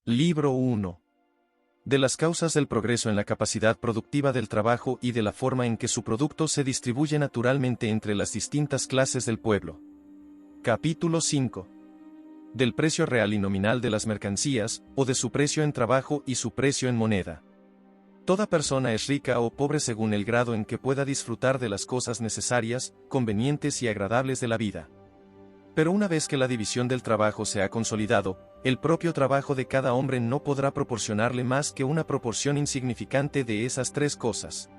Libro 1. De las causas del progreso en la capacidad productiva del trabajo y de la forma en que su producto se distribuye naturalmente entre las distintas clases del pueblo. Capítulo 5. Del precio real y nominal de las mercancías, o de su precio en trabajo y su precio en moneda. Toda persona es rica o pobre según el grado en que pueda disfrutar de las cosas necesarias, convenientes y agradables de la vida. Pero una vez que la división del trabajo se ha consolidado, el propio trabajo de cada hombre no podrá proporcionarle más que una proporción insignificante de esas tres cosas.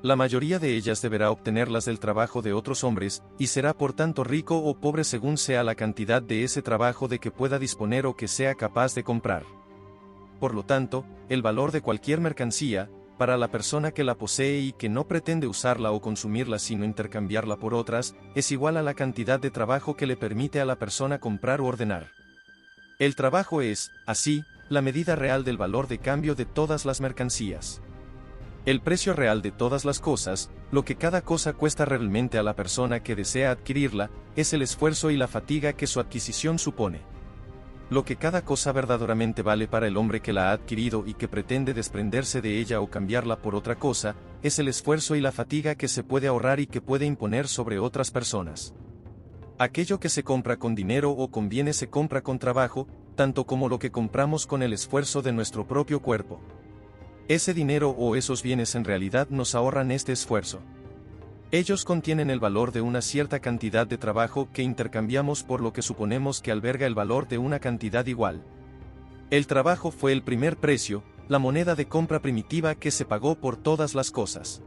La mayoría de ellas deberá obtenerlas del trabajo de otros hombres, y será por tanto rico o pobre según sea la cantidad de ese trabajo de que pueda disponer o que sea capaz de comprar. Por lo tanto, el valor de cualquier mercancía, para la persona que la posee y que no pretende usarla o consumirla sino intercambiarla por otras, es igual a la cantidad de trabajo que le permite a la persona comprar o ordenar. El trabajo es, así, la medida real del valor de cambio de todas las mercancías. El precio real de todas las cosas, lo que cada cosa cuesta realmente a la persona que desea adquirirla, es el esfuerzo y la fatiga que su adquisición supone. Lo que cada cosa verdaderamente vale para el hombre que la ha adquirido y que pretende desprenderse de ella o cambiarla por otra cosa, es el esfuerzo y la fatiga que se puede ahorrar y que puede imponer sobre otras personas. Aquello que se compra con dinero o con bienes se compra con trabajo, tanto como lo que compramos con el esfuerzo de nuestro propio cuerpo. Ese dinero o esos bienes en realidad nos ahorran este esfuerzo. Ellos contienen el valor de una cierta cantidad de trabajo que intercambiamos por lo que suponemos que alberga el valor de una cantidad igual. El trabajo fue el primer precio, la moneda de compra primitiva que se pagó por todas las cosas.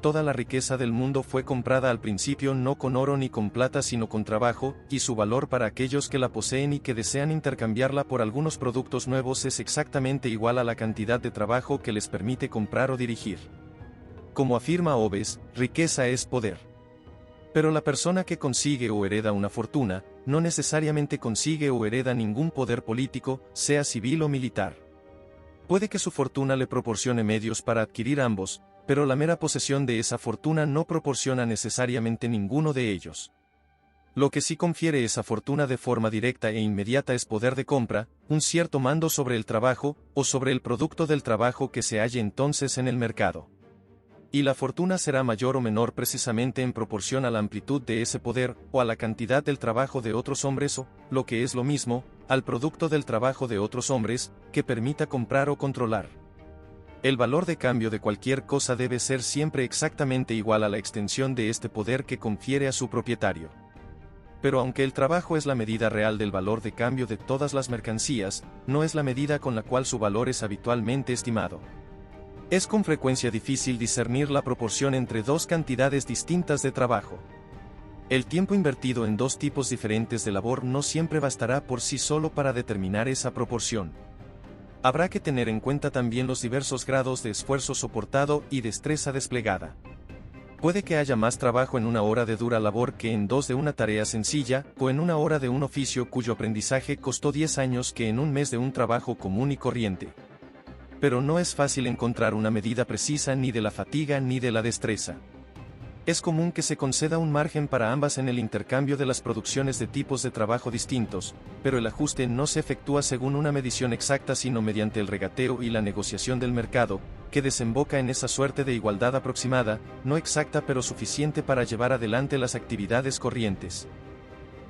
Toda la riqueza del mundo fue comprada al principio no con oro ni con plata sino con trabajo, y su valor para aquellos que la poseen y que desean intercambiarla por algunos productos nuevos es exactamente igual a la cantidad de trabajo que les permite comprar o dirigir. Como afirma Hobbes, riqueza es poder. Pero la persona que consigue o hereda una fortuna, no necesariamente consigue o hereda ningún poder político, sea civil o militar. Puede que su fortuna le proporcione medios para adquirir ambos, pero la mera posesión de esa fortuna no proporciona necesariamente ninguno de ellos. Lo que sí confiere esa fortuna de forma directa e inmediata es poder de compra, un cierto mando sobre el trabajo, o sobre el producto del trabajo que se halle entonces en el mercado. Y la fortuna será mayor o menor precisamente en proporción a la amplitud de ese poder, o a la cantidad del trabajo de otros hombres o, lo que es lo mismo, al producto del trabajo de otros hombres, que permita comprar o controlar. El valor de cambio de cualquier cosa debe ser siempre exactamente igual a la extensión de este poder que confiere a su propietario. Pero aunque el trabajo es la medida real del valor de cambio de todas las mercancías, no es la medida con la cual su valor es habitualmente estimado. Es con frecuencia difícil discernir la proporción entre dos cantidades distintas de trabajo. El tiempo invertido en dos tipos diferentes de labor no siempre bastará por sí solo para determinar esa proporción. Habrá que tener en cuenta también los diversos grados de esfuerzo soportado y destreza desplegada. Puede que haya más trabajo en una hora de dura labor que en dos de una tarea sencilla, o en una hora de un oficio cuyo aprendizaje costó 10 años que en un mes de un trabajo común y corriente. Pero no es fácil encontrar una medida precisa ni de la fatiga ni de la destreza. Es común que se conceda un margen para ambas en el intercambio de las producciones de tipos de trabajo distintos, pero el ajuste no se efectúa según una medición exacta sino mediante el regateo y la negociación del mercado, que desemboca en esa suerte de igualdad aproximada, no exacta pero suficiente para llevar adelante las actividades corrientes.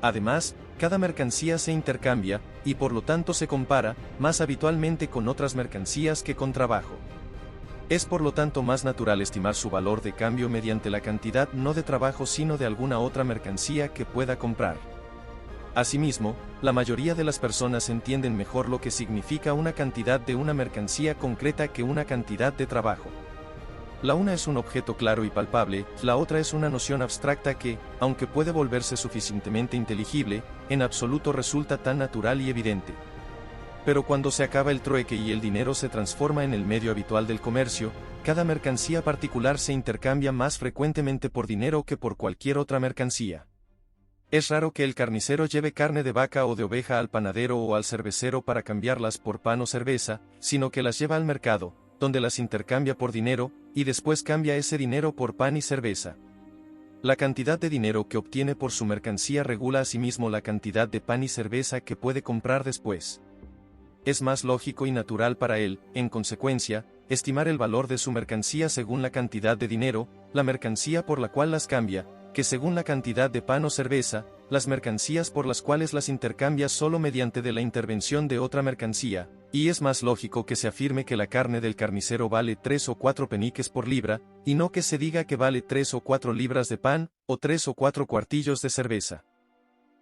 Además, cada mercancía se intercambia, y por lo tanto se compara, más habitualmente con otras mercancías que con trabajo. Es por lo tanto más natural estimar su valor de cambio mediante la cantidad no de trabajo sino de alguna otra mercancía que pueda comprar. Asimismo, la mayoría de las personas entienden mejor lo que significa una cantidad de una mercancía concreta que una cantidad de trabajo. La una es un objeto claro y palpable, la otra es una noción abstracta que, aunque puede volverse suficientemente inteligible, en absoluto resulta tan natural y evidente. Pero cuando se acaba el trueque y el dinero se transforma en el medio habitual del comercio, cada mercancía particular se intercambia más frecuentemente por dinero que por cualquier otra mercancía. Es raro que el carnicero lleve carne de vaca o de oveja al panadero o al cervecero para cambiarlas por pan o cerveza, sino que las lleva al mercado, donde las intercambia por dinero, y después cambia ese dinero por pan y cerveza. La cantidad de dinero que obtiene por su mercancía regula asimismo la cantidad de pan y cerveza que puede comprar después. es más lógico y natural para él, en consecuencia, estimar el valor de su mercancía según la cantidad de dinero, la mercancía por la cual las cambia, que según la cantidad de pan o cerveza, las mercancías por las cuales las intercambia solo mediante de la intervención de otra mercancía, y es más lógico que se afirme que la carne del carnicero vale 3 o 4 peniques por libra, y no que se diga que vale 3 o 4 libras de pan, o 3 o 4 cuartillos de cerveza.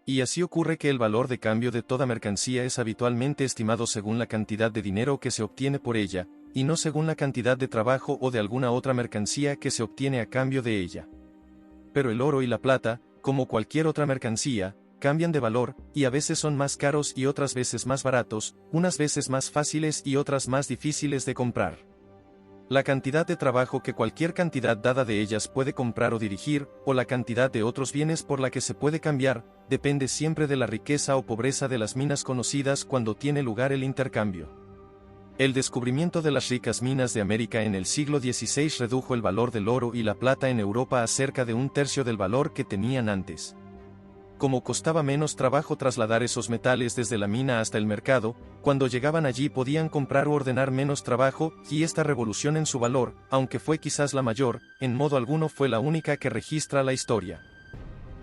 Y así ocurre que el valor de cambio de toda mercancía es habitualmente estimado según la cantidad de dinero que se obtiene por ella, y no según la cantidad de trabajo o de alguna otra mercancía que se obtiene a cambio de ella. Pero el oro y la plata, como cualquier otra mercancía, cambian de valor, y a veces son más caros y otras veces más baratos, unas veces más fáciles y otras más difíciles de comprar. La cantidad de trabajo que cualquier cantidad dada de ellas puede comprar o dirigir, o la cantidad de otros bienes por la que se puede cambiar, depende siempre de la riqueza o pobreza de las minas conocidas cuando tiene lugar el intercambio. El descubrimiento de las ricas minas de América en el siglo XVI redujo el valor del oro y la plata en Europa a cerca de 1/3 del valor que tenían antes. Como costaba menos trabajo trasladar esos metales desde la mina hasta el mercado, cuando llegaban allí podían comprar o ordenar menos trabajo, y esta revolución en su valor, aunque fue quizás la mayor, en modo alguno fue la única que registra la historia.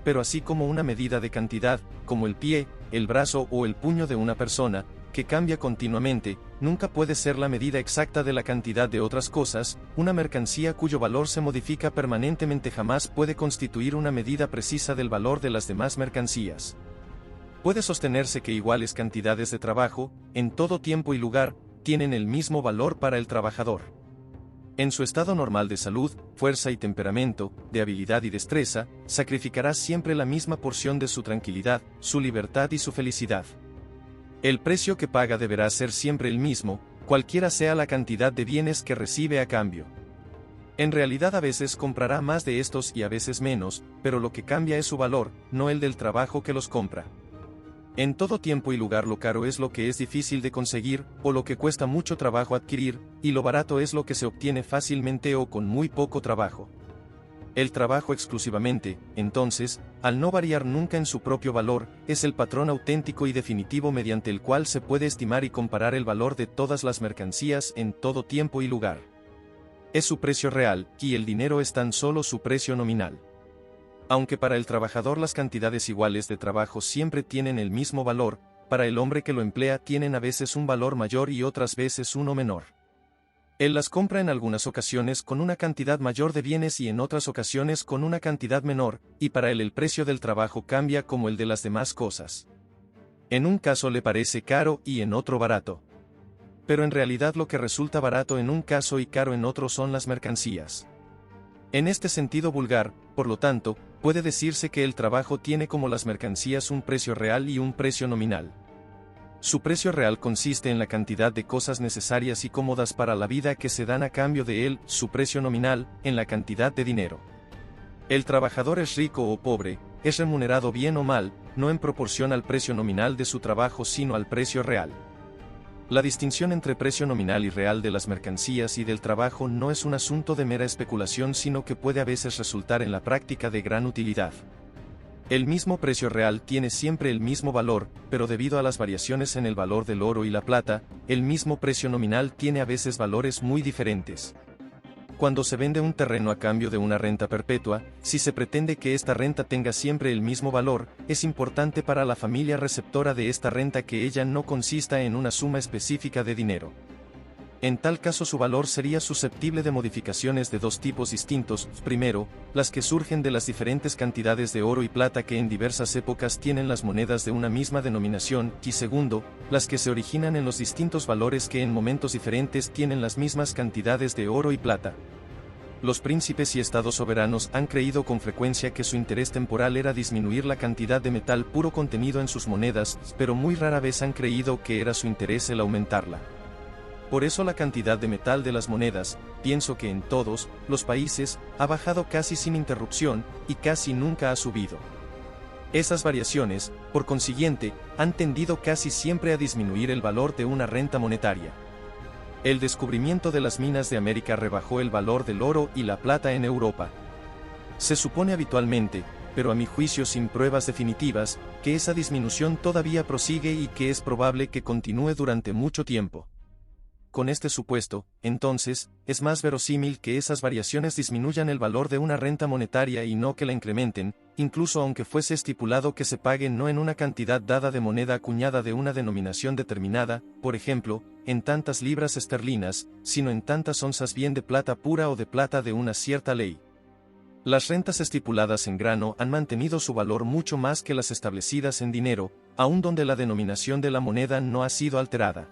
Pero así como una medida de cantidad, como el pie, el brazo o el puño de una persona, que cambia continuamente, nunca puede ser la medida exacta de la cantidad de otras cosas, una mercancía cuyo valor se modifica permanentemente jamás puede constituir una medida precisa del valor de las demás mercancías. Puede sostenerse que iguales cantidades de trabajo, en todo tiempo y lugar, tienen el mismo valor para el trabajador. En su estado normal de salud, fuerza y temperamento, de habilidad y destreza, sacrificará siempre la misma porción de su tranquilidad, su libertad y su felicidad. El precio que paga deberá ser siempre el mismo, cualquiera sea la cantidad de bienes que recibe a cambio. En realidad a veces comprará más de estos y a veces menos, pero lo que cambia es su valor, no el del trabajo que los compra. En todo tiempo y lugar lo caro es lo que es difícil de conseguir, o lo que cuesta mucho trabajo adquirir, y lo barato es lo que se obtiene fácilmente o con muy poco trabajo. El trabajo exclusivamente, entonces, al no variar nunca en su propio valor, es el patrón auténtico y definitivo mediante el cual se puede estimar y comparar el valor de todas las mercancías en todo tiempo y lugar. Es su precio real, y el dinero es tan solo su precio nominal. Aunque para el trabajador las cantidades iguales de trabajo siempre tienen el mismo valor, para el hombre que lo emplea tienen a veces un valor mayor y otras veces uno menor. Él las compra en algunas ocasiones con una cantidad mayor de bienes y en otras ocasiones con una cantidad menor, y para él el precio del trabajo cambia como el de las demás cosas. En un caso le parece caro y en otro barato. Pero en realidad lo que resulta barato en un caso y caro en otro son las mercancías. En este sentido vulgar, por lo tanto, puede decirse que el trabajo tiene como las mercancías un precio real y un precio nominal. Su precio real consiste en la cantidad de cosas necesarias y cómodas para la vida que se dan a cambio de él, su precio nominal, en la cantidad de dinero. El trabajador es rico o pobre, es remunerado bien o mal, no en proporción al precio nominal de su trabajo sino al precio real. La distinción entre precio nominal y real de las mercancías y del trabajo no es un asunto de mera especulación sino que puede a veces resultar en la práctica de gran utilidad. El mismo precio real tiene siempre el mismo valor, pero debido a las variaciones en el valor del oro y la plata, el mismo precio nominal tiene a veces valores muy diferentes. Cuando se vende un terreno a cambio de una renta perpetua, si se pretende que esta renta tenga siempre el mismo valor, es importante para la familia receptora de esta renta que ella no consista en una suma específica de dinero. En tal caso su valor sería susceptible de modificaciones de dos tipos distintos: primero, las que surgen de las diferentes cantidades de oro y plata que en diversas épocas tienen las monedas de una misma denominación, y segundo, las que se originan en los distintos valores que en momentos diferentes tienen las mismas cantidades de oro y plata. Los príncipes y estados soberanos han creído con frecuencia que su interés temporal era disminuir la cantidad de metal puro contenido en sus monedas, pero muy rara vez han creído que era su interés el aumentarla. Por eso la cantidad de metal de las monedas, pienso que en todos los países, ha bajado casi sin interrupción, y casi nunca ha subido. Esas variaciones, por consiguiente, han tendido casi siempre a disminuir el valor de una renta monetaria. El descubrimiento de las minas de América rebajó el valor del oro y la plata en Europa. Se supone habitualmente pero a mi juicio sin pruebas definitivas, que esa disminución todavía prosigue y que es probable que continúe durante mucho tiempo. Con este supuesto, entonces, es más verosímil que esas variaciones disminuyan el valor de una renta monetaria y no que la incrementen, incluso aunque fuese estipulado que se pague no en una cantidad dada de moneda acuñada de una denominación determinada, por ejemplo, en tantas libras esterlinas, sino en tantas onzas bien de plata pura o de plata de una cierta ley. Las rentas estipuladas en grano han mantenido su valor mucho más que las establecidas en dinero, aun donde la denominación de la moneda no ha sido alterada.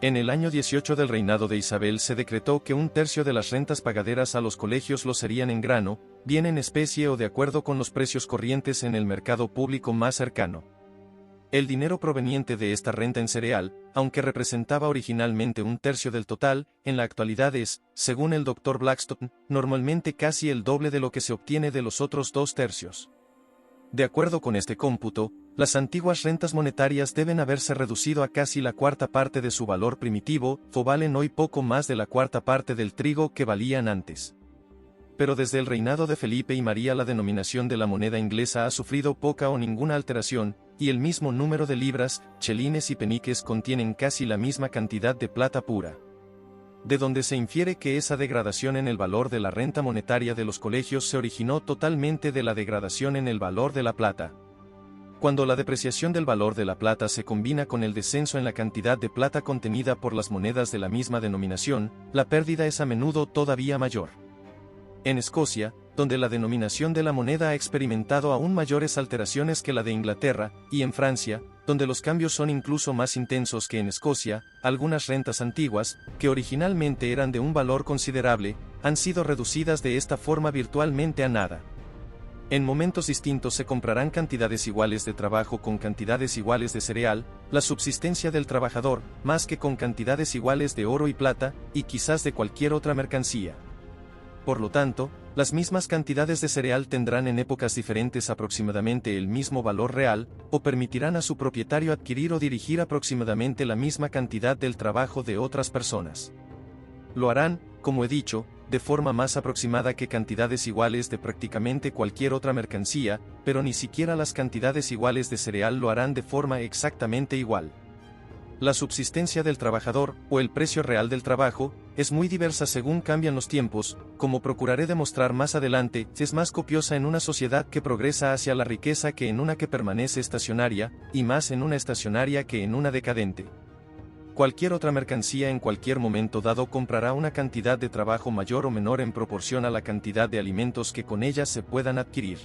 En el año 18 del reinado de Isabel se decretó que un tercio de las rentas pagaderas a los colegios lo serían en grano, bien en especie o de acuerdo con los precios corrientes en el mercado público más cercano. El dinero proveniente de esta renta en cereal, aunque representaba originalmente un tercio del total, en la actualidad es, según el Dr. Blackstone, normalmente casi el doble de lo que se obtiene de los otros 2/3. De acuerdo con este cómputo, las antiguas rentas monetarias deben haberse reducido a casi la cuarta parte de su valor primitivo, o valen hoy poco más de la cuarta parte del trigo que valían antes. Pero desde el reinado de Felipe y María la denominación de la moneda inglesa ha sufrido poca o ninguna alteración, y el mismo número de libras, chelines y peniques contienen casi la misma cantidad de plata pura. De donde se infiere que esa degradación en el valor de la renta monetaria de los colegios se originó totalmente de la degradación en el valor de la plata. Cuando la depreciación del valor de la plata se combina con el descenso en la cantidad de plata contenida por las monedas de la misma denominación, la pérdida es a menudo todavía mayor. En Escocia, donde la denominación de la moneda ha experimentado aún mayores alteraciones que la de Inglaterra, y en Francia, donde los cambios son incluso más intensos que en Escocia, algunas rentas antiguas, que originalmente eran de un valor considerable, han sido reducidas de esta forma virtualmente a nada. En momentos distintos se comprarán cantidades iguales de trabajo con cantidades iguales de cereal, la subsistencia del trabajador, más que con cantidades iguales de oro y plata, y quizás de cualquier otra mercancía. Por lo tanto, las mismas cantidades de cereal tendrán en épocas diferentes aproximadamente el mismo valor real, o permitirán a su propietario adquirir o dirigir aproximadamente la misma cantidad del trabajo de otras personas. Lo harán, como he dicho, de forma más aproximada que cantidades iguales de prácticamente cualquier otra mercancía, pero ni siquiera las cantidades iguales de cereal lo harán de forma exactamente igual. La subsistencia del trabajador, o el precio real del trabajo, es muy diversa según cambian los tiempos, como procuraré demostrar más adelante, es más copiosa en una sociedad que progresa hacia la riqueza que en una que permanece estacionaria, y más en una estacionaria que en una decadente. Cualquier otra mercancía en cualquier momento dado comprará una cantidad de trabajo mayor o menor en proporción a la cantidad de alimentos que con ella se puedan adquirir.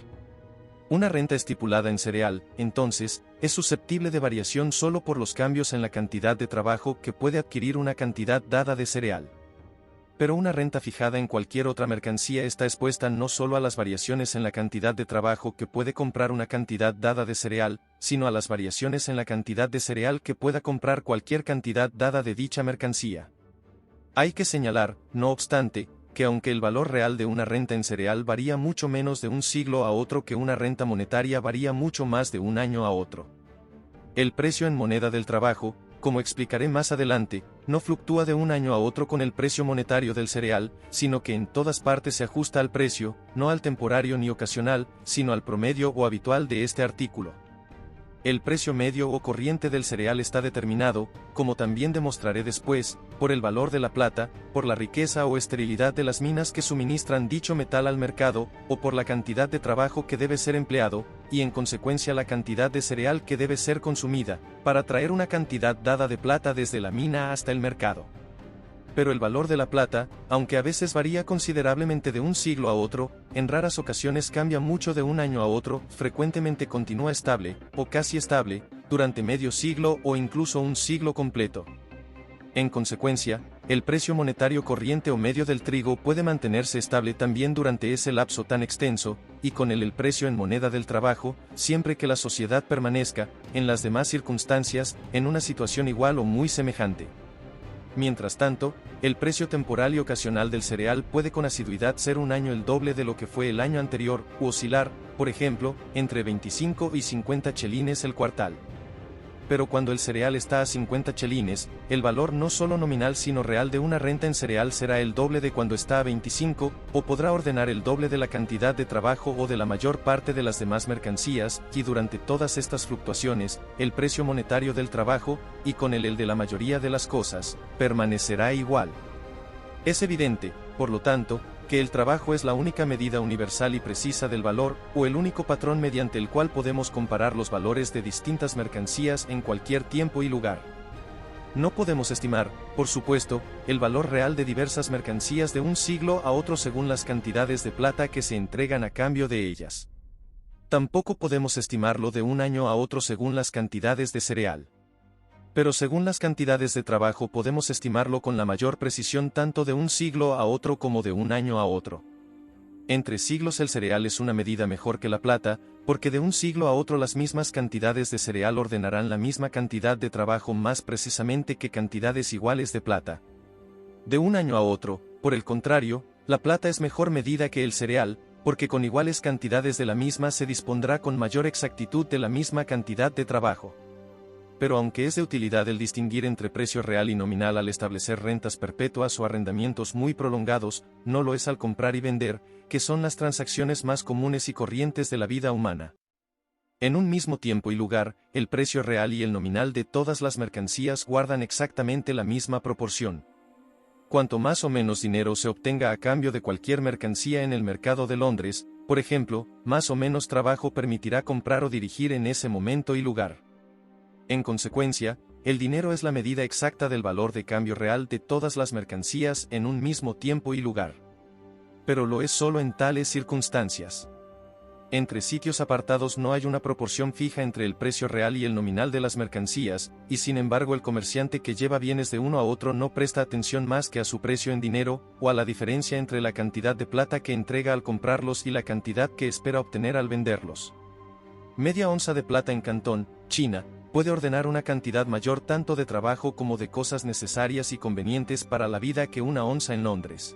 Una renta estipulada en cereal, entonces, es susceptible de variación solo por los cambios en la cantidad de trabajo que puede adquirir una cantidad dada de cereal. Pero una renta fijada en cualquier otra mercancía está expuesta no solo a las variaciones en la cantidad de trabajo que puede comprar una cantidad dada de cereal, sino a las variaciones en la cantidad de cereal que pueda comprar cualquier cantidad dada de dicha mercancía. Hay que señalar, no obstante, que aunque el valor real de una renta en cereal varía mucho menos de un siglo a otro que una renta monetaria varía mucho más de un año a otro. El precio en moneda del trabajo, como explicaré más adelante, no fluctúa de un año a otro con el precio monetario del cereal, sino que en todas partes se ajusta al precio, no al temporario ni ocasional, sino al promedio o habitual de este artículo. El precio medio o corriente del cereal está determinado, como también demostraré después, por el valor de la plata, por la riqueza o esterilidad de las minas que suministran dicho metal al mercado, o por la cantidad de trabajo que debe ser empleado, y en consecuencia la cantidad de cereal que debe ser consumida, para traer una cantidad dada de plata desde la mina hasta el mercado. Pero el valor de la plata, aunque a veces varía considerablemente de un siglo a otro, en raras ocasiones cambia mucho de un año a otro, frecuentemente continúa estable, o casi estable, durante medio siglo o incluso un siglo completo. En consecuencia, el precio monetario corriente o medio del trigo puede mantenerse estable también durante ese lapso tan extenso, y con él el precio en moneda del trabajo, siempre que la sociedad permanezca, en las demás circunstancias, en una situación igual o muy semejante. Mientras tanto, el precio temporal y ocasional del cereal puede con asiduidad ser un año el doble de lo que fue el año anterior, u oscilar, por ejemplo, entre 25 y 50 chelines el cuartal. pero cuando el cereal está a 50 chelines, el valor no solo nominal sino real de una renta en cereal será el doble de cuando está a 25, o podrá ordenar el doble de la cantidad de trabajo o de la mayor parte de las demás mercancías, y durante todas estas fluctuaciones, el precio monetario del trabajo, y con él el de la mayoría de las cosas, permanecerá igual. Es evidente, por lo tanto, que el trabajo es la única medida universal y precisa del valor, o el único patrón mediante el cual podemos comparar los valores de distintas mercancías en cualquier tiempo y lugar. No podemos estimar, por supuesto, el valor real de diversas mercancías de un siglo a otro según las cantidades de plata que se entregan a cambio de ellas. Tampoco podemos estimarlo de un año a otro según las cantidades de cereal. Pero según las cantidades de trabajo podemos estimarlo con la mayor precisión tanto de un siglo a otro como de un año a otro. Entre siglos el cereal es una medida mejor que la plata, porque de un siglo a otro las mismas cantidades de cereal ordenarán la misma cantidad de trabajo más precisamente que cantidades iguales de plata. De un año a otro, por el contrario, la plata es mejor medida que el cereal, porque con iguales cantidades de la misma se dispondrá con mayor exactitud de la misma cantidad de trabajo. Pero aunque es de utilidad el distinguir entre precio real y nominal al establecer rentas perpetuas o arrendamientos muy prolongados, no lo es al comprar y vender, que son las transacciones más comunes y corrientes de la vida humana. En un mismo tiempo y lugar, el precio real y el nominal de todas las mercancías guardan exactamente la misma proporción. Cuanto más o menos dinero se obtenga a cambio de cualquier mercancía en el mercado de Londres, por ejemplo, más o menos trabajo permitirá comprar o dirigir en ese momento y lugar. En consecuencia, el dinero es la medida exacta del valor de cambio real de todas las mercancías en un mismo tiempo y lugar. Pero lo es solo en tales circunstancias. Entre sitios apartados no hay una proporción fija entre el precio real y el nominal de las mercancías, y sin embargo el comerciante que lleva bienes de uno a otro no presta atención más que a su precio en dinero, o a la diferencia entre la cantidad de plata que entrega al comprarlos y la cantidad que espera obtener al venderlos. Media onza de plata en Cantón, China, puede ordenar una cantidad mayor tanto de trabajo como de cosas necesarias y convenientes para la vida que una onza en Londres.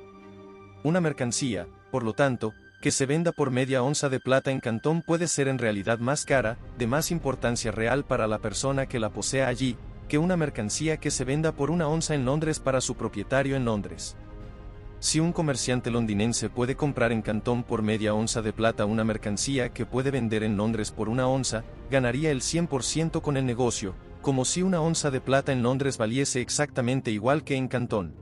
Una mercancía, por lo tanto, que se venda por media onza de plata en Cantón puede ser en realidad más cara, de más importancia real para la persona que la posea allí, que una mercancía que se venda por una onza en Londres para su propietario en Londres. Si un comerciante londinense puede comprar en Cantón por media onza de plata una mercancía que puede vender en Londres por una onza, ganaría el 100% con el negocio, como si una onza de plata en Londres valiese exactamente igual que en Cantón.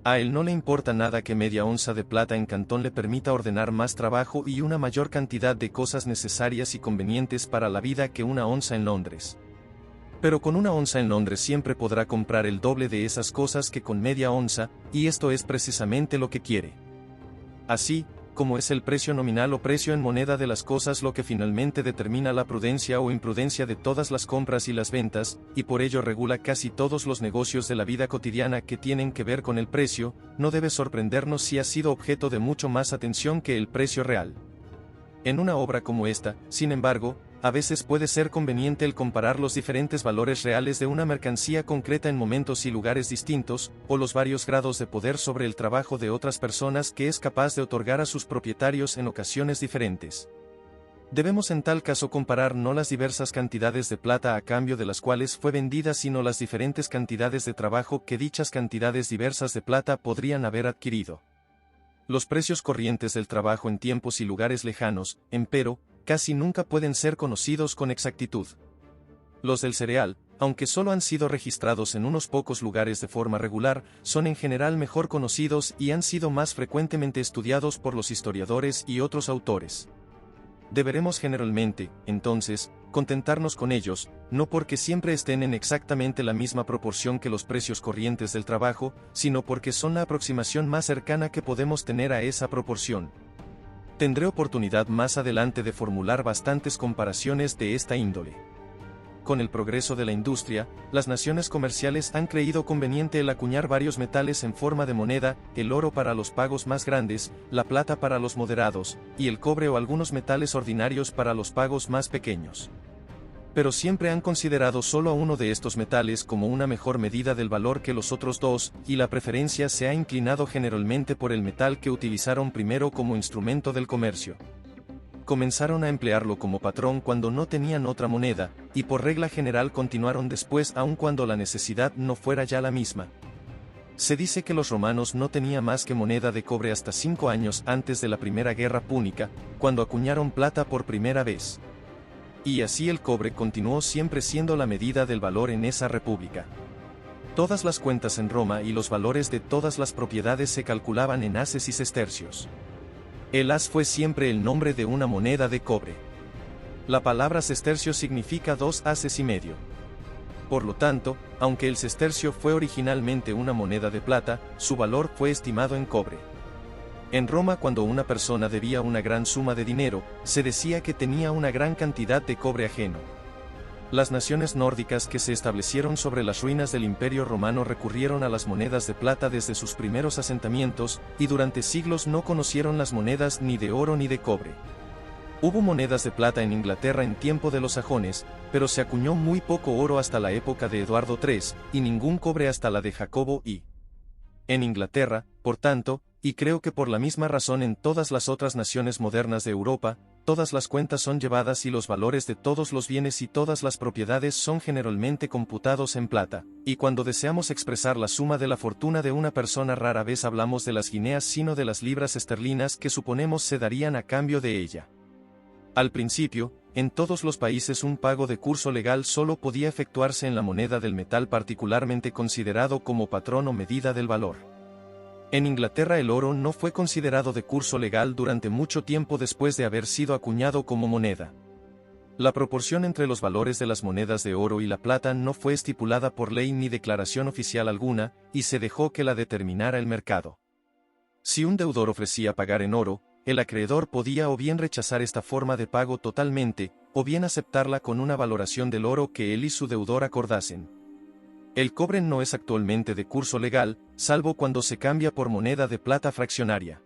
A él no le importa nada que media onza de plata en Cantón le permita ordenar más trabajo y una mayor cantidad de cosas necesarias y convenientes para la vida que una onza en Londres. Pero con una onza en Londres siempre podrá comprar el doble de esas cosas que con media onza, y esto es precisamente lo que quiere. Así, como es el precio nominal o precio en moneda de las cosas lo que finalmente determina la prudencia o imprudencia de todas las compras y las ventas, y por ello regula casi todos los negocios de la vida cotidiana que tienen que ver con el precio, no debe sorprendernos si ha sido objeto de mucho más atención que el precio real. En una obra como esta, sin embargo, a veces puede ser conveniente el comparar los diferentes valores reales de una mercancía concreta en momentos y lugares distintos, o los varios grados de poder sobre el trabajo de otras personas que es capaz de otorgar a sus propietarios en ocasiones diferentes. Debemos en tal caso comparar no las diversas cantidades de plata a cambio de las cuales fue vendida sino las diferentes cantidades de trabajo que dichas cantidades diversas de plata podrían haber adquirido. Los precios corrientes del trabajo en tiempos y lugares lejanos, empero, casi nunca pueden ser conocidos con exactitud. Los del cereal, aunque solo han sido registrados en unos pocos lugares de forma regular, son en general mejor conocidos y han sido más frecuentemente estudiados por los historiadores y otros autores. Deberemos generalmente, entonces, contentarnos con ellos, no porque siempre estén en exactamente la misma proporción que los precios corrientes del trabajo, sino porque son la aproximación más cercana que podemos tener a esa proporción. Tendré oportunidad más adelante de formular bastantes comparaciones de esta índole. Con el progreso de la industria, las naciones comerciales han creído conveniente el acuñar varios metales en forma de moneda, el oro para los pagos más grandes, la plata para los moderados, y el cobre o algunos metales ordinarios para los pagos más pequeños. Pero siempre han considerado solo a uno de estos metales como una mejor medida del valor que los otros dos, y la preferencia se ha inclinado generalmente por el metal que utilizaron primero como instrumento del comercio. comenzaron a emplearlo como patrón cuando no tenían otra moneda, y por regla general continuaron después aun cuando la necesidad no fuera ya la misma. Se dice que los romanos no tenían más que moneda de cobre hasta 5 años antes de la Primera Guerra Púnica, cuando acuñaron plata por primera vez. Y así el cobre continuó siempre siendo la medida del valor en esa república. Todas las cuentas en Roma y los valores de todas las propiedades se calculaban en haces y sestercios. El as fue siempre el nombre de una moneda de cobre. La palabra sestercio significa 2 haces y medio. Por lo tanto, aunque el sestercio fue originalmente una moneda de plata, su valor fue estimado en cobre. En Roma, cuando una persona debía una gran suma de dinero, se decía que tenía una gran cantidad de cobre ajeno. Las naciones nórdicas que se establecieron sobre las ruinas del Imperio Romano recurrieron a las monedas de plata desde sus primeros asentamientos, y durante siglos no conocieron las monedas ni de oro ni de cobre. Hubo monedas de plata en Inglaterra en tiempo de los sajones, pero se acuñó muy poco oro hasta la época de Eduardo III, y ningún cobre hasta la de Jacobo I. En Inglaterra, por tanto, y creo que por la misma razón en todas las otras naciones modernas de Europa, todas las cuentas son llevadas y los valores de todos los bienes y todas las propiedades son generalmente computados en plata, y cuando deseamos expresar la suma de la fortuna de una persona rara vez hablamos de las guineas sino de las libras esterlinas que suponemos se darían a cambio de ella. Al principio, en todos los países un pago de curso legal solo podía efectuarse en la moneda del metal particularmente considerado como patrón o medida del valor. En Inglaterra el oro no fue considerado de curso legal durante mucho tiempo después de haber sido acuñado como moneda. La proporción entre los valores de las monedas de oro y la plata no fue estipulada por ley ni declaración oficial alguna, y se dejó que la determinara el mercado. Si un deudor ofrecía pagar en oro, el acreedor podía o bien rechazar esta forma de pago totalmente, o bien aceptarla con una valoración del oro que él y su deudor acordasen. El cobre no es actualmente de curso legal, salvo cuando se cambia por moneda de plata fraccionaria.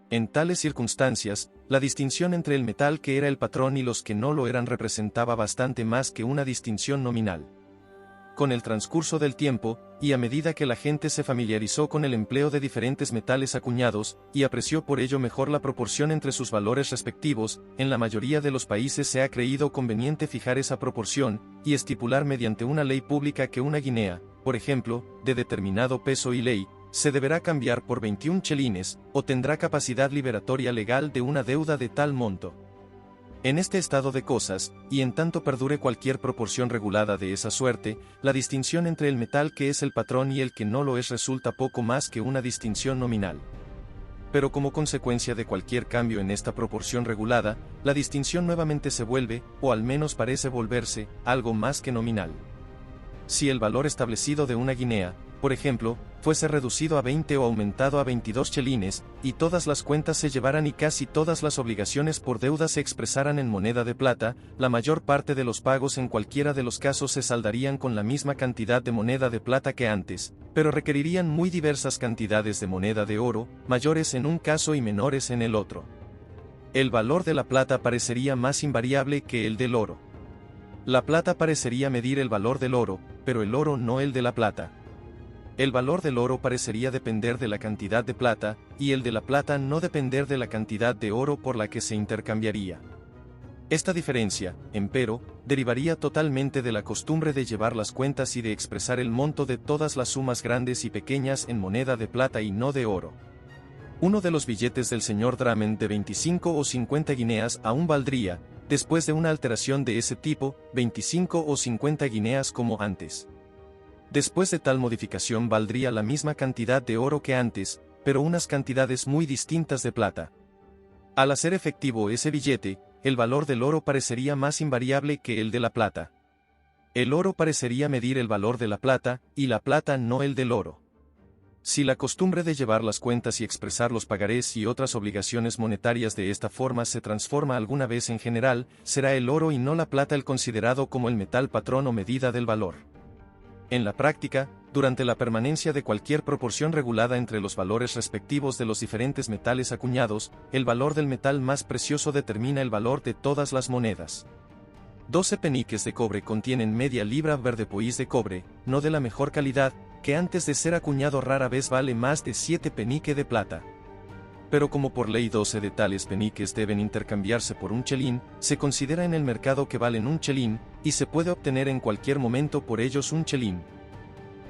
En tales circunstancias, la distinción entre el metal que era el patrón y los que no lo eran representaba bastante más que una distinción nominal. Con el transcurso del tiempo, y a medida que la gente se familiarizó con el empleo de diferentes metales acuñados, y apreció por ello mejor la proporción entre sus valores respectivos, en la mayoría de los países se ha creído conveniente fijar esa proporción, y estipular mediante una ley pública que una guinea, por ejemplo, de determinado peso y ley, se deberá cambiar por 21 chelines, o tendrá capacidad liberatoria legal de una deuda de tal monto. En este estado de cosas, y en tanto perdure cualquier proporción regulada de esa suerte, la distinción entre el metal que es el patrón y el que no lo es resulta poco más que una distinción nominal. Pero como consecuencia de cualquier cambio en esta proporción regulada, la distinción nuevamente se vuelve, o al menos parece volverse, algo más que nominal. Si el valor establecido de una guinea, por ejemplo, fuese reducido a 20 o aumentado a 22 chelines, y todas las cuentas se llevaran y casi todas las obligaciones por deuda se expresaran en moneda de plata, la mayor parte de los pagos en cualquiera de los casos se saldarían con la misma cantidad de moneda de plata que antes, pero requerirían muy diversas cantidades de moneda de oro, mayores en un caso y menores en el otro. El valor de la plata parecería más invariable que el del oro. La plata parecería medir el valor del oro, pero el oro no el de la plata. El valor del oro parecería depender de la cantidad de plata, y el de la plata no depender de la cantidad de oro por la que se intercambiaría. Esta diferencia, empero, derivaría totalmente de la costumbre de llevar las cuentas y de expresar el monto de todas las sumas grandes y pequeñas en moneda de plata y no de oro. Uno de los billetes del señor Drummond de 25 o 50 guineas aún valdría, después de una alteración de ese tipo, 25 o 50 guineas como antes. Después de tal modificación valdría la misma cantidad de oro que antes, pero unas cantidades muy distintas de plata. Al hacer efectivo ese billete, el valor del oro parecería más invariable que el de la plata. El oro parecería medir el valor de la plata, y la plata no el del oro. Si la costumbre de llevar las cuentas y expresar los pagarés y otras obligaciones monetarias de esta forma se transforma alguna vez en general, será el oro y no la plata el considerado como el metal patrón o medida del valor. En la práctica, durante la permanencia de cualquier proporción regulada entre los valores respectivos de los diferentes metales acuñados, el valor del metal más precioso determina el valor de todas las monedas. 12 peniques de cobre contienen media libra verdepoís de cobre, no de la mejor calidad, que antes de ser acuñado rara vez vale más de 7 penique de plata. pero como por ley 12 de tales peniques deben intercambiarse por un chelín, se considera en el mercado que valen un chelín, y se puede obtener en cualquier momento por ellos un chelín.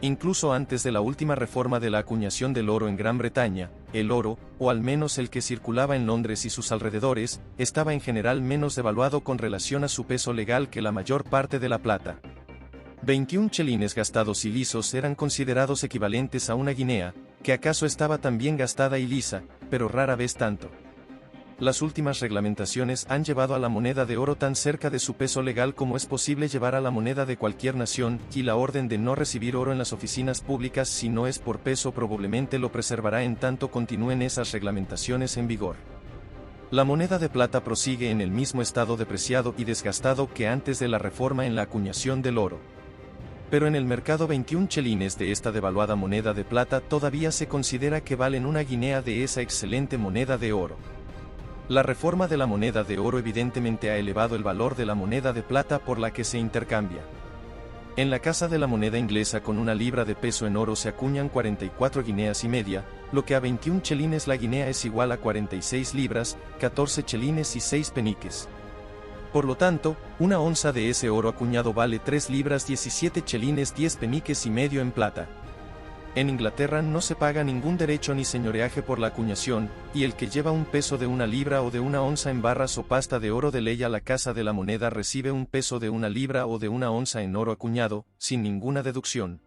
Incluso antes de la última reforma de la acuñación del oro en Gran Bretaña, el oro, o al menos el que circulaba en Londres y sus alrededores, estaba en general menos devaluado con relación a su peso legal que la mayor parte de la plata. 21 chelines gastados y lisos eran considerados equivalentes a una guinea, que acaso estaba también gastada y lisa, pero rara vez tanto. Las últimas reglamentaciones han llevado a la moneda de oro tan cerca de su peso legal como es posible llevar a la moneda de cualquier nación, y la orden de no recibir oro en las oficinas públicas si no es por peso probablemente lo preservará en tanto continúen esas reglamentaciones en vigor. La moneda de plata prosigue en el mismo estado depreciado y desgastado que antes de la reforma en la acuñación del oro. Pero en el mercado 21 chelines de esta devaluada moneda de plata todavía se considera que valen una guinea de esa excelente moneda de oro. La reforma de la moneda de oro evidentemente ha elevado el valor de la moneda de plata por la que se intercambia. En la Casa de la Moneda Inglesa con una libra de peso en oro se acuñan 44 guineas y media, lo que a 21 chelines la guinea es igual a 46 libras, 14 chelines y 6 peniques. Por lo tanto, una onza de ese oro acuñado vale 3 libras 17 chelines 10 peniques y medio en plata. En Inglaterra no se paga ningún derecho ni señoreaje por la acuñación, y el que lleva un peso de una libra o de una onza en barras o pasta de oro de ley a la Casa de la Moneda recibe un peso de una libra o de una onza en oro acuñado, sin ninguna deducción.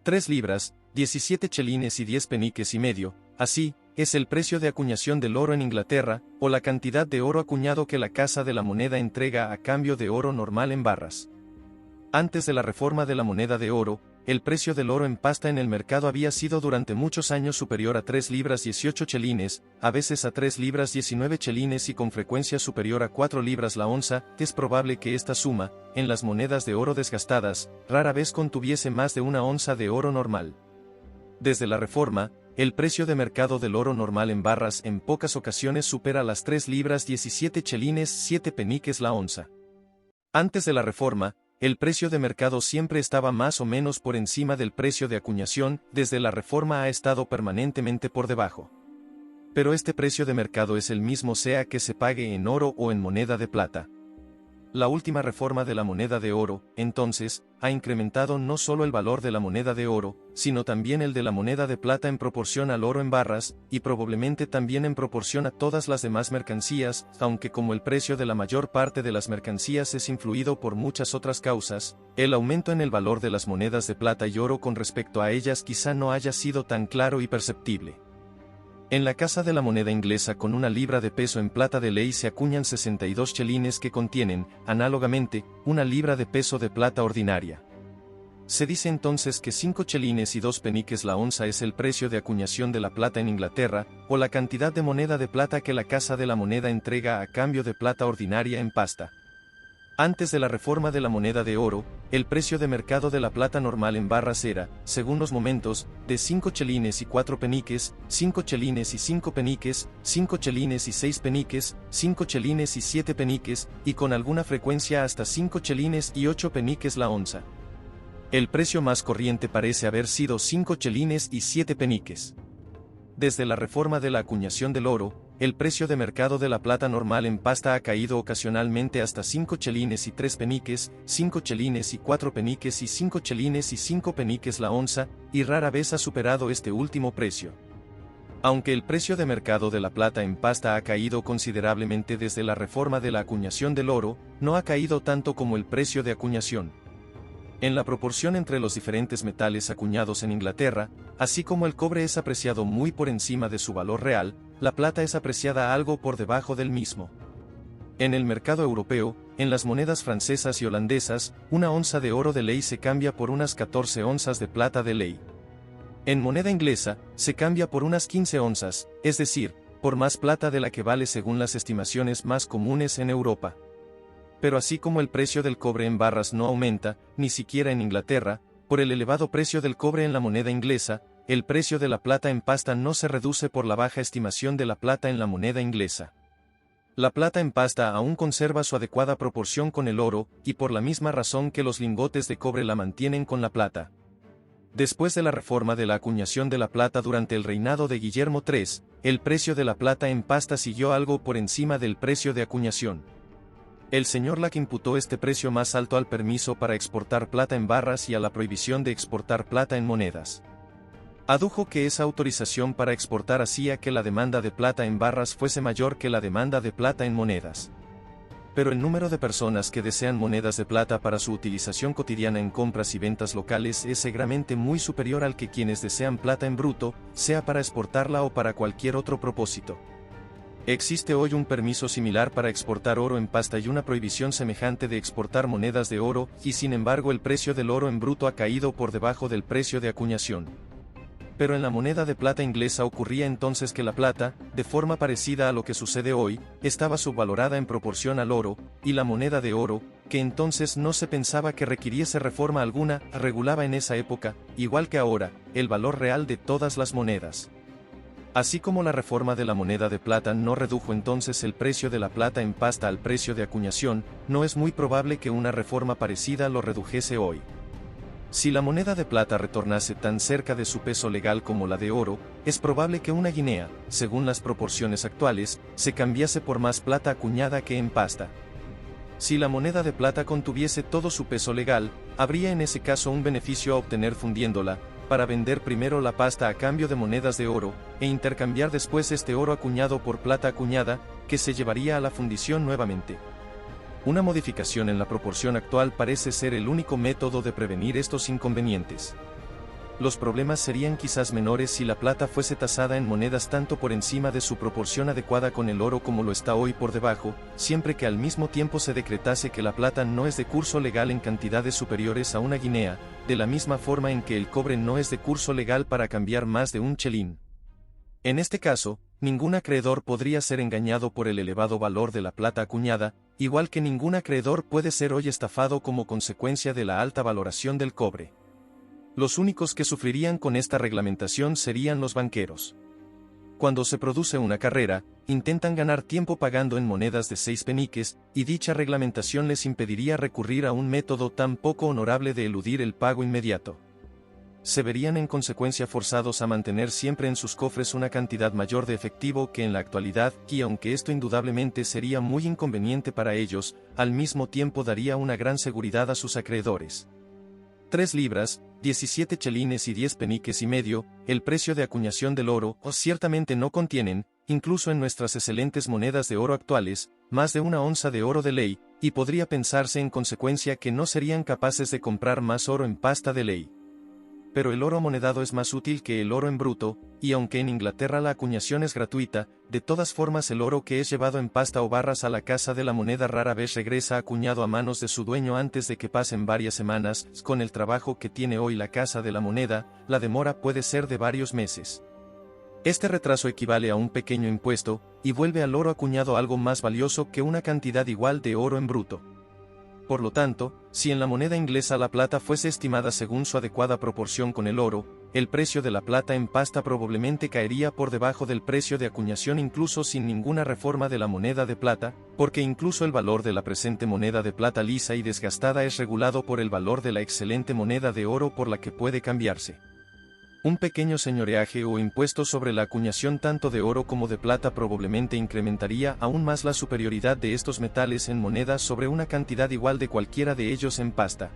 3 libras, 17 chelines y 10 peniques y medio, así, es el precio de acuñación del oro en Inglaterra, o la cantidad de oro acuñado que la Casa de la Moneda entrega a cambio de oro normal en barras. Antes de la reforma de la moneda de oro, el precio del oro en pasta en el mercado había sido durante muchos años superior a 3 libras 18 chelines, a veces a 3 libras 19 chelines y con frecuencia superior a 4 libras la onza. Es probable que esta suma, en las monedas de oro desgastadas, rara vez contuviese más de una onza de oro normal. Desde la reforma, el precio de mercado del oro normal en barras en pocas ocasiones supera las 3 libras 17 chelines 7 peniques la onza. Antes de la reforma, el precio de mercado siempre estaba más o menos por encima del precio de acuñación, desde la reforma ha estado permanentemente por debajo. Pero este precio de mercado es el mismo sea que se pague en oro o en moneda de plata. La última reforma de la moneda de oro, entonces, ha incrementado no solo el valor de la moneda de oro, sino también el de la moneda de plata en proporción al oro en barras, y probablemente también en proporción a todas las demás mercancías, aunque como el precio de la mayor parte de las mercancías es influido por muchas otras causas, el aumento en el valor de las monedas de plata y oro con respecto a ellas quizá no haya sido tan claro y perceptible. En la Casa de la Moneda Inglesa con una libra de peso en plata de ley se acuñan 62 chelines que contienen, análogamente, una libra de peso de plata ordinaria. Se dice entonces que 5 chelines y 2 peniques la onza es el precio de acuñación de la plata en Inglaterra, o la cantidad de moneda de plata que la Casa de la Moneda entrega a cambio de plata ordinaria en pasta. Antes de la reforma de la moneda de oro, el precio de mercado de la plata normal en barras era, según los momentos, de 5 chelines y 4 peniques, 5 chelines y 5 peniques, 5 chelines y 6 peniques, 5 chelines y 7 peniques, y con alguna frecuencia hasta 5 chelines y 8 peniques la onza. El precio más corriente parece haber sido 5 chelines y 7 peniques. Desde la reforma de la acuñación del oro, el precio de mercado de la plata normal en pasta ha caído ocasionalmente hasta 5 chelines y 3 peniques, 5 chelines y 4 peniques y 5 chelines y 5 peniques la onza, y rara vez ha superado este último precio. Aunque el precio de mercado de la plata en pasta ha caído considerablemente desde la reforma de la acuñación del oro, no ha caído tanto como el precio de acuñación. En la proporción entre los diferentes metales acuñados en Inglaterra, así como el cobre es apreciado muy por encima de su valor real, la plata es apreciada algo por debajo del mismo. En el mercado europeo, en las monedas francesas y holandesas, una onza de oro de ley se cambia por unas 14 onzas de plata de ley. En moneda inglesa, se cambia por unas 15 onzas, es decir, por más plata de la que vale según las estimaciones más comunes en Europa. Pero así como el precio del cobre en barras no aumenta, ni siquiera en Inglaterra, por el elevado precio del cobre en la moneda inglesa, el precio de la plata en pasta no se reduce por la baja estimación de la plata en la moneda inglesa. La plata en pasta aún conserva su adecuada proporción con el oro, y por la misma razón que los lingotes de cobre la mantienen con la plata. Después de la reforma de la acuñación de la plata durante el reinado de Guillermo III, el precio de la plata en pasta siguió algo por encima del precio de acuñación. El señor Lac imputó este precio más alto al permiso para exportar plata en barras y a la prohibición de exportar plata en monedas. Adujo que esa autorización para exportar hacía que la demanda de plata en barras fuese mayor que la demanda de plata en monedas. Pero el número de personas que desean monedas de plata para su utilización cotidiana en compras y ventas locales es seguramente muy superior al que quienes desean plata en bruto, sea para exportarla o para cualquier otro propósito. Existe hoy un permiso similar para exportar oro en pasta y una prohibición semejante de exportar monedas de oro, y sin embargo el precio del oro en bruto ha caído por debajo del precio de acuñación. Pero en la moneda de plata inglesa ocurría entonces que la plata, de forma parecida a lo que sucede hoy, estaba subvalorada en proporción al oro, y la moneda de oro, que entonces no se pensaba que requiriese reforma alguna, regulaba en esa época, igual que ahora, el valor real de todas las monedas. Así como la reforma de la moneda de plata no redujo entonces el precio de la plata en pasta al precio de acuñación, no es muy probable que una reforma parecida lo redujese hoy. Si la moneda de plata retornase tan cerca de su peso legal como la de oro, es probable que una guinea, según las proporciones actuales, se cambiase por más plata acuñada que en pasta. Si la moneda de plata contuviese todo su peso legal, habría en ese caso un beneficio a obtener fundiéndola, para vender primero la pasta a cambio de monedas de oro, e intercambiar después este oro acuñado por plata acuñada, que se llevaría a la fundición nuevamente. Una modificación en la proporción actual parece ser el único método de prevenir estos inconvenientes. Los problemas serían quizás menores si la plata fuese tasada en monedas tanto por encima de su proporción adecuada con el oro como lo está hoy por debajo, siempre que al mismo tiempo se decretase que la plata no es de curso legal en cantidades superiores a una guinea, de la misma forma en que el cobre no es de curso legal para cambiar más de un chelín. En este caso, ningún acreedor podría ser engañado por el elevado valor de la plata acuñada, igual que ningún acreedor puede ser hoy estafado como consecuencia de la alta valoración del cobre. Los únicos que sufrirían con esta reglamentación serían los banqueros. Cuando se produce una carrera, intentan ganar tiempo pagando en monedas de 6 peniques, y dicha reglamentación les impediría recurrir a un método tan poco honorable de eludir el pago inmediato. Se verían en consecuencia forzados a mantener siempre en sus cofres una cantidad mayor de efectivo que en la actualidad, y aunque esto indudablemente sería muy inconveniente para ellos, al mismo tiempo daría una gran seguridad a sus acreedores. 3 libras, 17 chelines y 10 peniques y medio, el precio de acuñación del oro, ciertamente no contienen, incluso en nuestras excelentes monedas de oro actuales, más de una onza de oro de ley, y podría pensarse en consecuencia que no serían capaces de comprar más oro en pasta de ley. Pero el oro amonedado es más útil que el oro en bruto, y aunque en Inglaterra la acuñación es gratuita, de todas formas el oro que es llevado en pasta o barras a la casa de la moneda rara vez regresa acuñado a manos de su dueño antes de que pasen varias semanas. Con el trabajo que tiene hoy la casa de la moneda, la demora puede ser de varios meses. Este retraso equivale a un pequeño impuesto, y vuelve al oro acuñado algo más valioso que una cantidad igual de oro en bruto. Por lo tanto, si en la moneda inglesa la plata fuese estimada según su adecuada proporción con el oro, el precio de la plata en pasta probablemente caería por debajo del precio de acuñación incluso sin ninguna reforma de la moneda de plata, porque incluso el valor de la presente moneda de plata lisa y desgastada es regulado por el valor de la excelente moneda de oro por la que puede cambiarse. Un pequeño señoreaje o impuesto sobre la acuñación tanto de oro como de plata probablemente incrementaría aún más la superioridad de estos metales en monedas sobre una cantidad igual de cualquiera de ellos en pasta.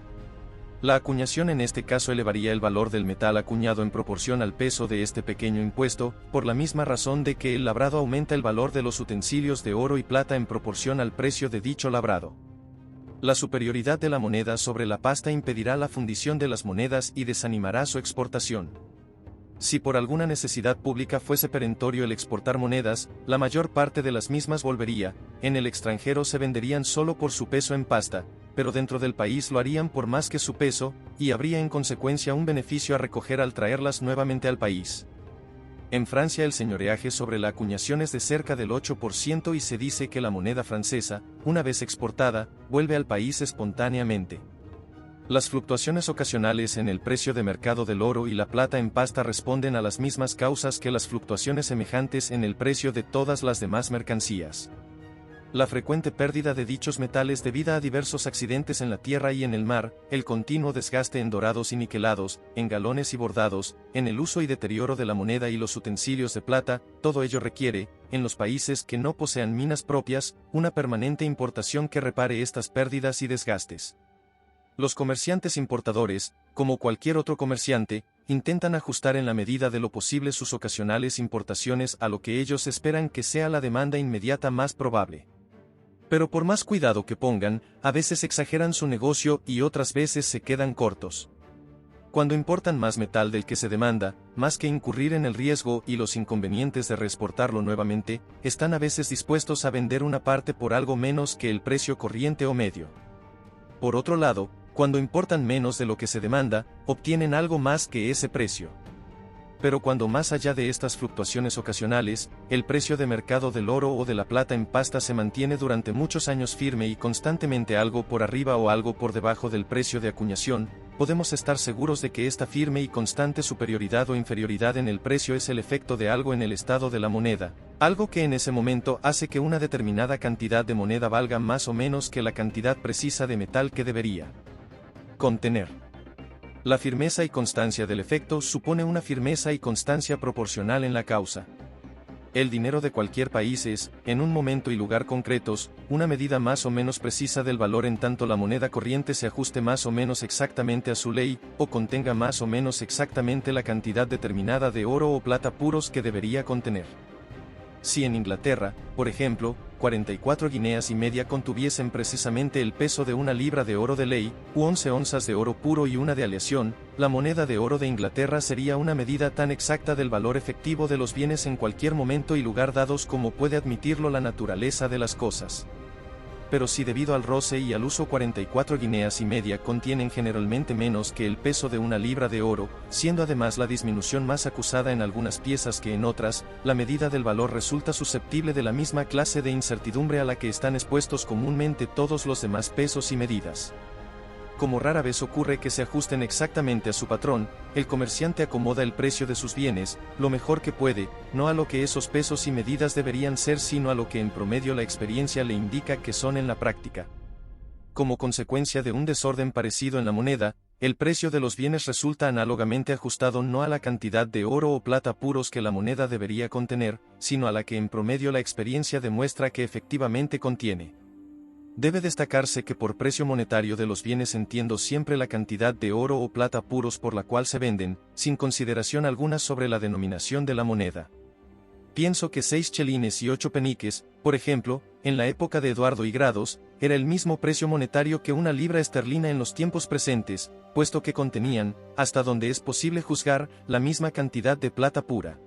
La acuñación en este caso elevaría el valor del metal acuñado en proporción al peso de este pequeño impuesto, por la misma razón de que el labrado aumenta el valor de los utensilios de oro y plata en proporción al precio de dicho labrado. La superioridad de la moneda sobre la pasta impedirá la fundición de las monedas y desanimará su exportación. Si por alguna necesidad pública fuese perentorio el exportar monedas, la mayor parte de las mismas volvería, en el extranjero se venderían solo por su peso en pasta, pero dentro del país lo harían por más que su peso, y habría en consecuencia un beneficio a recoger al traerlas nuevamente al país. En Francia el señoreaje sobre la acuñación es de cerca del 8% y se dice que la moneda francesa, una vez exportada, vuelve al país espontáneamente. Las fluctuaciones ocasionales en el precio de mercado del oro y la plata en pasta responden a las mismas causas que las fluctuaciones semejantes en el precio de todas las demás mercancías. La frecuente pérdida de dichos metales debido a diversos accidentes en la tierra y en el mar, el continuo desgaste en dorados y niquelados, en galones y bordados, en el uso y deterioro de la moneda y los utensilios de plata, todo ello requiere, en los países que no posean minas propias, una permanente importación que repare estas pérdidas y desgastes. Los comerciantes importadores, como cualquier otro comerciante, intentan ajustar en la medida de lo posible sus ocasionales importaciones a lo que ellos esperan que sea la demanda inmediata más probable. Pero por más cuidado que pongan, a veces exageran su negocio y otras veces se quedan cortos. Cuando importan más metal del que se demanda, más que incurrir en el riesgo y los inconvenientes de reexportarlo nuevamente, están a veces dispuestos a vender una parte por algo menos que el precio corriente o medio. Por otro lado, cuando importan menos de lo que se demanda, obtienen algo más que ese precio. Pero cuando más allá de estas fluctuaciones ocasionales, el precio de mercado del oro o de la plata en pasta se mantiene durante muchos años firme y constantemente algo por arriba o algo por debajo del precio de acuñación, podemos estar seguros de que esta firme y constante superioridad o inferioridad en el precio es el efecto de algo en el estado de la moneda, algo que en ese momento hace que una determinada cantidad de moneda valga más o menos que la cantidad precisa de metal que debería contener. La firmeza y constancia del efecto supone una firmeza y constancia proporcional en la causa. El dinero de cualquier país es, en un momento y lugar concretos, una medida más o menos precisa del valor en tanto la moneda corriente se ajuste más o menos exactamente a su ley, o contenga más o menos exactamente la cantidad determinada de oro o plata puros que debería contener. Si en Inglaterra, por ejemplo, 44 guineas y media contuviesen precisamente el peso de una libra de oro de ley, u 11 onzas de oro puro y una de aleación, la moneda de oro de Inglaterra sería una medida tan exacta del valor efectivo de los bienes en cualquier momento y lugar dados como puede admitirlo la naturaleza de las cosas. Pero si debido al roce y al uso 44 guineas y media contienen generalmente menos que el peso de una libra de oro, siendo además la disminución más acusada en algunas piezas que en otras, la medida del valor resulta susceptible de la misma clase de incertidumbre a la que están expuestos comúnmente todos los demás pesos y medidas. Como rara vez ocurre que se ajusten exactamente a su patrón, el comerciante acomoda el precio de sus bienes, lo mejor que puede, no a lo que esos pesos y medidas deberían ser sino a lo que en promedio la experiencia le indica que son en la práctica. Como consecuencia de un desorden parecido en la moneda, el precio de los bienes resulta análogamente ajustado no a la cantidad de oro o plata puros que la moneda debería contener, sino a la que en promedio la experiencia demuestra que efectivamente contiene. Debe destacarse que por precio monetario de los bienes entiendo siempre la cantidad de oro o plata puros por la cual se venden, sin consideración alguna sobre la denominación de la moneda. Pienso que 6 chelines y 8 peniques, por ejemplo, en la época de Eduardo y Grados, era el mismo precio monetario que una libra esterlina en los tiempos presentes, puesto que contenían, hasta donde es posible juzgar, la misma cantidad de plata pura.